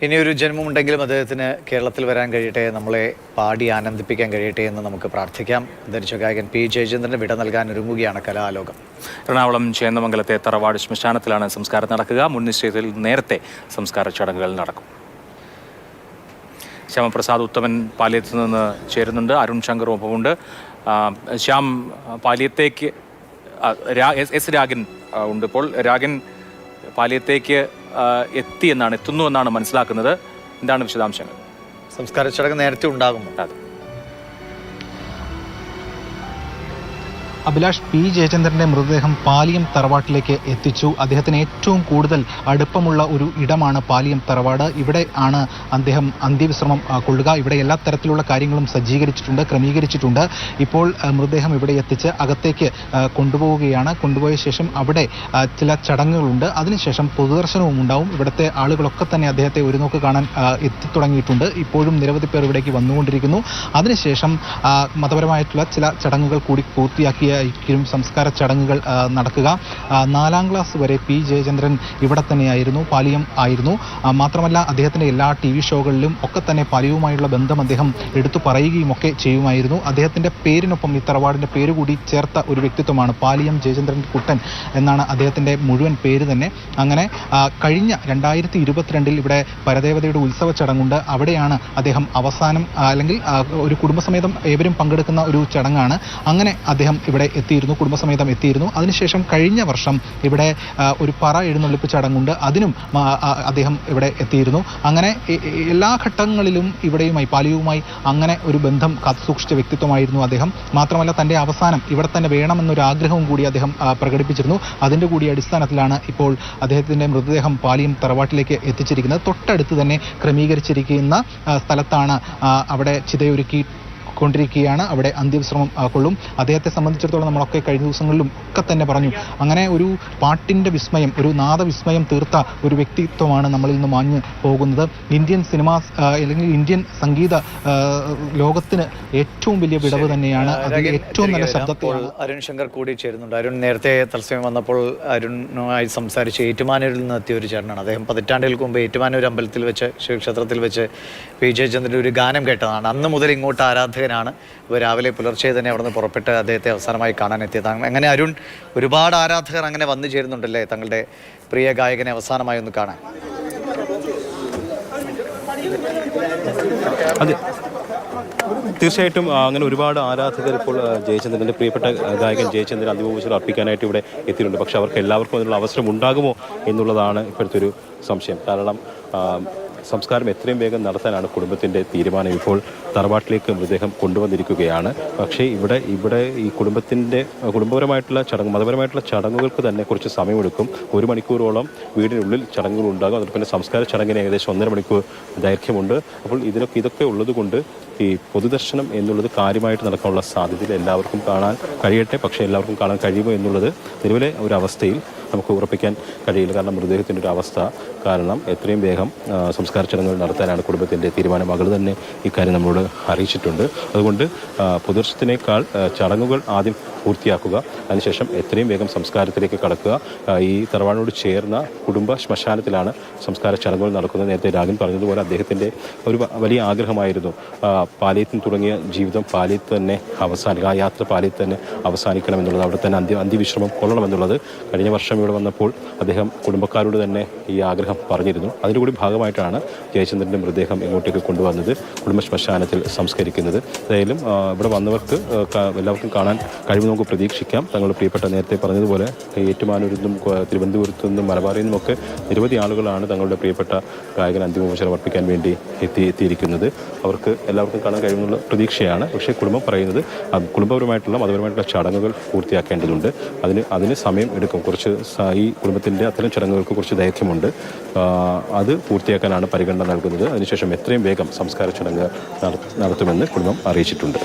ഇനിയൊരു ജന്മമുണ്ടെങ്കിലും അദ്ദേഹത്തിന് കേരളത്തിൽ വരാൻ കഴിയട്ടെ, നമ്മളെ പാടി ആനന്ദിപ്പിക്കാൻ കഴിയട്ടെ എന്ന് നമുക്ക് പ്രാർത്ഥിക്കാം. ധരിച്ച ഗായകൻ പി ജയചന്ദ്രന് വിട നൽകാൻ ഒരുങ്ങുകയാണ് കലാലോകം. എറണാകുളം ചേന്നമംഗലത്തെ തറവാട് ശ്മശാനത്തിലാണ് സംസ്കാരം നടക്കുക. മുൻ നിശ്ചയത്തിൽ നേരത്തെ സംസ്കാര ചടങ്ങുകൾ നടക്കും. ശ്യാമപ്രസാദ് ഉത്തമൻ പാലിയത്ത് നിന്ന് ചേരുന്നുണ്ട്. അരുൺ ശങ്കർ ഒപ്പമുണ്ട്. ശ്യാം, പാലിയത്തേക്ക് എസ് രാഗൻ ഉണ്ട്. ഇപ്പോൾ രാഗൻ പാലിയത്തേക്ക് എത്തുന്നു എന്നാണ് മനസ്സിലാക്കുന്നത്. എന്താണ് വിശദാംശങ്ങൾ? സംസ്കാര ചടങ്ങ് നേരത്തെ ഉണ്ടാകുമോ? അഭിലാഷ്, പി ജയചന്ദ്രന്റെ മൃതദേഹം പാലിയം തറവാട്ടിലേക്ക് എത്തിച്ചു. അദ്ദേഹത്തിന് ഏറ്റവും കൂടുതൽ അടുപ്പമുള്ള ഒരു ഇടമാണ് പാലിയം തറവാട്. ഇവിടെ ആണ് അദ്ദേഹം അന്ത്യവിശ്രമം കൊള്ളുക. ഇവിടെ എല്ലാ തരത്തിലുള്ള കാര്യങ്ങളും സജ്ജീകരിച്ചിട്ടുണ്ട്, ക്രമീകരിച്ചിട്ടുണ്ട്. ഇപ്പോൾ മൃതദേഹം ഇവിടെ എത്തിച്ച് അകത്തേക്ക് കൊണ്ടുപോവുകയാണ്. കൊണ്ടുപോയ ശേഷം അവിടെ ചില ചടങ്ങുകളുണ്ട്. അതിനുശേഷം പൊതുദർശനവും ഉണ്ടാവും. ഇവിടുത്തെ ആളുകളൊക്കെ തന്നെ അദ്ദേഹത്തെ ഒരു നോക്ക് കാണാൻ എത്തിത്തുടങ്ങിയിട്ടുണ്ട്. ഇപ്പോഴും നിരവധി പേർ ഇവിടേക്ക് വന്നുകൊണ്ടിരിക്കുന്നു. അതിനുശേഷം മതപരമായിട്ടുള്ള ചില ചടങ്ങുകൾ കൂടി പൂർത്തിയാക്കിയ സംസ്കാര ചടങ്ങുകൾ നടക്കുക. 4ാം ക്ലാസ് വരെ പി ജയചന്ദ്രൻ ഇവിടെ തന്നെയായിരുന്നു, പാലിയം ആയിരുന്നു. മാത്രമല്ല അദ്ദേഹത്തിന്റെ എല്ലാ TV ഷോകളിലും ഒക്കെ തന്നെ പാലിയവുമായുള്ള ബന്ധം അദ്ദേഹം എടുത്തു പറയുകയും ഒക്കെ ചെയ്യുമായിരുന്നു. അദ്ദേഹത്തിന്റെ പേരിനൊപ്പം ഈ തറവാടിന്റെ പേര് കൂടി ചേർത്ത ഒരു വ്യക്തിത്വമാണ് പാലിയം ജയചന്ദ്രൻ കുട്ടൻ എന്നാണ് അദ്ദേഹത്തിന്റെ മുഴുവൻ പേര് തന്നെ. അങ്ങനെ കഴിഞ്ഞ 2022 ഇവിടെ പരദേവതയുടെ ഉത്സവ ചടങ്ങുണ്ട്. അവിടെയാണ് അദ്ദേഹം അവസാനം അല്ലെങ്കിൽ ഒരു കുടുംബസമേതം ഏവരും പങ്കെടുക്കുന്ന ഒരു ചടങ്ങാണ്. അങ്ങനെ അദ്ദേഹം ഇവിടെ എത്തിയിരുന്നു, കുടുംബസമേതം എത്തിയിരുന്നു. അതിനുശേഷം കഴിഞ്ഞ വർഷം ഇവിടെ ഒരു പറ എഴുന്നള്ളിപ്പ് ചടങ്ങുണ്ട്. അതിനും അദ്ദേഹം ഇവിടെ എത്തിയിരുന്നു. അങ്ങനെ എല്ലാ ഘട്ടങ്ങളിലും ഇവിടെയുമായി പാലിയവുമായി അങ്ങനെ ഒരു ബന്ധം കാത്തുസൂക്ഷിച്ച വ്യക്തിത്വമായിരുന്നു അദ്ദേഹം. മാത്രമല്ല തന്റെ അവസാനം ഇവിടെ തന്നെ വേണമെന്നൊരു ആഗ്രഹവും കൂടി അദ്ദേഹം പ്രകടിപ്പിച്ചിരുന്നു. അതിന്റെ കൂടി അടിസ്ഥാനത്തിലാണ് ഇപ്പോൾ അദ്ദേഹത്തിന്റെ മൃതദേഹം പാലിയം തറവാട്ടിലേക്ക് എത്തിച്ചിരിക്കുന്നത്. തൊട്ടടുത്ത് തന്നെ ക്രമീകരിച്ചിരിക്കുന്ന സ്ഥലത്താണ് അവിടെ ചിതയൊരുക്കി കൊണ്ടിരിക്കുകയാണ്. അവിടെ അന്ത്യവിശ്രമം കൊള്ളും. അദ്ദേഹത്തെ സംബന്ധിച്ചിടത്തോളം നമ്മളൊക്കെ കഴിഞ്ഞ ദിവസങ്ങളിലും ഒക്കെ തന്നെ പറഞ്ഞു, അങ്ങനെ ഒരു പാട്ടിന്റെ വിസ്മയം, ഒരു നാദവിസ്മയം തീർത്ത ഒരു വ്യക്തിത്വമാണ് നമ്മളിൽ നിന്ന് മാഞ്ഞു പോകുന്നത്. ഇന്ത്യൻ സിനിമ അല്ലെങ്കിൽ ഇന്ത്യൻ സംഗീത ലോകത്തിന് ഏറ്റവും വലിയ വിടവ് തന്നെയാണ്. അത് ഏറ്റവും നല്ല ശബ്ദത്തിൽ അരുൺ ശങ്കർ കൂടി ചേരുന്നുണ്ട്. അരുൺ നേരത്തെ തത്സമയം വന്നപ്പോൾ അരുണുമായി സംസാരിച്ച് ഏറ്റുമാനൂരിൽ നിന്ന് എത്തിയ ഒരു ചേട്ടനാണ് അദ്ദേഹം. പതിറ്റാണ്ടുകൾക്ക് മുമ്പ് ഏറ്റുമാനൂർ അമ്പലത്തിൽ വെച്ച്, ശിവക്ഷേത്രത്തിൽ വെച്ച് പി ജയചന്ദ്രൻ്റെ ഒരു ഗാനം കേട്ടതാണ്. അന്ന് മുതൽ ഇങ്ങോട്ട് ആരാധകനാണ്. രാവിലെ പുലർച്ചെ തന്നെ അവിടെ നിന്ന് പുറപ്പെട്ട് അദ്ദേഹത്തെ അവസാനമായി കാണാൻ എത്തിയതാണ്. അങ്ങനെ അരുൺ, ഒരുപാട് ആരാധകർ അങ്ങനെ വന്നു ചേരുന്നുണ്ടല്ലേ തങ്ങളുടെ പ്രിയ ഗായകനെ അവസാനമായി ഒന്ന് കാണാൻ? അതെ, തീർച്ചയായിട്ടും അങ്ങനെ ഒരുപാട് ആരാധകർ ഇപ്പോൾ ജയചന്ദ്രൻ്റെ പ്രിയപ്പെട്ട ഗായകൻ ജയചന്ദ്രൻ അന്തിമോപചാരം അർപ്പിക്കാനായിട്ട് ഇവിടെ എത്തിയിട്ടുണ്ട്. പക്ഷേ അവർക്ക് എല്ലാവർക്കും അതിനുള്ള അവസരം ഉണ്ടാകുമോ എന്നുള്ളതാണ് ഇപ്പോഴത്തെ ഒരു സംശയം. കാരണം സംസ്കാരം എത്രയും വേഗം നടത്താനാണ് കുടുംബത്തിൻ്റെ തീരുമാനം. ഇപ്പോൾ തറവാട്ടിലേക്ക് മൃതദേഹം കൊണ്ടുവന്നിരിക്കുകയാണ്. പക്ഷേ ഇവിടെ ഈ കുടുംബപരമായിട്ടുള്ള ചടങ്ങ്, മതപരമായിട്ടുള്ള ചടങ്ങുകൾക്ക് തന്നെ കുറച്ച് സമയമെടുക്കും. 1 മണിക്കൂറോളം വീടിനുള്ളിൽ ചടങ്ങുകൾ ഉണ്ടാകും. അതുപോലെ തന്നെ സംസ്കാര ചടങ്ങിന് ഏകദേശം 1.5 മണിക്കൂർ ദൈർഘ്യമുണ്ട്. അപ്പോൾ ഇതൊക്കെ ഉള്ളത് കൊണ്ട് ഈ പൊതുദർശനം എന്നുള്ളത് കാര്യമായിട്ട് നടക്കാനുള്ള സാധ്യതയിൽ എല്ലാവർക്കും കാണാൻ കഴിയട്ടെ. പക്ഷേ എല്ലാവർക്കും കാണാൻ കഴിയുമോ എന്നുള്ളത് നിലവിലെ ഒരു അവസ്ഥയിൽ നമുക്ക് ഉറപ്പിക്കാൻ കഴിയില്ല. കാരണം മൃതദേഹത്തിൻ്റെ ഒരു അവസ്ഥ കാരണം എത്രയും വേഗം സംസ്കാര ചടങ്ങുകൾ നടത്താനാണ് കുടുംബത്തിൻ്റെ തീരുമാനം. മകൾ തന്നെ ഇക്കാര്യം നമ്മളോട് അറിയിച്ചിട്ടുണ്ട്. അതുകൊണ്ട് പൊതുദർശനത്തിനേക്കാൾ ചടങ്ങുകൾ ആദ്യം പൂർത്തിയാക്കുക, അതിനുശേഷം എത്രയും വേഗം സംസ്കാരത്തിലേക്ക് കടക്കുക. ഈ തറവാടിനോട് ചേർന്ന കുടുംബ ശ്മശാനത്തിലാണ് സംസ്കാര ചടങ്ങുകൾ നടക്കുന്നത്. നേരത്തെ രാഗൻ പറഞ്ഞതുപോലെ അദ്ദേഹത്തിൻ്റെ ഒരു വലിയ ആഗ്രഹമായിരുന്നു പാലിയത്തിൽ തുടങ്ങിയ ജീവിതം പാലിയത്ത് തന്നെ അവസാനിക്കുക, ആ യാത്ര പാലിയത്ത് തന്നെ അവസാനിക്കണമെന്നുള്ളത്, അവിടെ തന്നെ അന്ത്യവിശ്രമം കൊള്ളണമെന്നുള്ളത്. കഴിഞ്ഞ വർഷം ഇവിടെ വന്നപ്പോൾ അദ്ദേഹം കുടുംബക്കാരോട് തന്നെ ഈ ആഗ്രഹം പറഞ്ഞിരുന്നു. അതിൻ്റെ കൂടി ഭാഗമായിട്ടാണ് ജയചന്ദ്രൻ്റെ മൃതദേഹം ഇങ്ങോട്ടേക്ക് കൊണ്ടുവന്നത്, കുടുംബ ശ്മശാനത്തിൽ സംസ്കരിക്കുന്നത്. ഏതായാലും ഇവിടെ വന്നവർക്ക് എല്ലാവർക്കും കാണാൻ കഴിവ് നമുക്ക് പ്രതീക്ഷിക്കാം. തങ്ങളുടെ പ്രിയപ്പെട്ട നേരത്തെ പറഞ്ഞതുപോലെ ഏറ്റുമാനൂരിൽ നിന്നും തിരുവനന്തപുരത്തു നിന്നും മലബാറിൽ നിന്നുമൊക്കെ നിരവധി ആളുകളാണ് തങ്ങളുടെ പ്രിയപ്പെട്ട ഗായകൻ അന്തിമോപചാരം അർപ്പിക്കാൻ വേണ്ടി എത്തിയിരിക്കുന്നത്. അവർക്ക് എല്ലാവർക്കും കാണാൻ കഴിയുന്നുള്ള പ്രതീക്ഷയാണ്. പക്ഷേ കുടുംബം പറയുന്നത് കുടുംബപരമായിട്ടുള്ള മതപരമായിട്ടുള്ള ചടങ്ങുകൾ പൂർത്തിയാക്കേണ്ടതുണ്ട്. അതിന് സമയം എടുക്കും. കുറച്ച് ഈ കുടുംബത്തിൻ്റെ അത്തരം ചടങ്ങുകൾക്ക് കുറച്ച് ദൈർഘ്യമുണ്ട്. അത് പൂർത്തിയാക്കാനാണ് പരിഗണന നൽകുന്നത്. അതിനുശേഷം എത്രയും വേഗം സംസ്കാര ചടങ്ങ് നടത്തുമെന്ന് കുടുംബം അറിയിച്ചിട്ടുണ്ട്.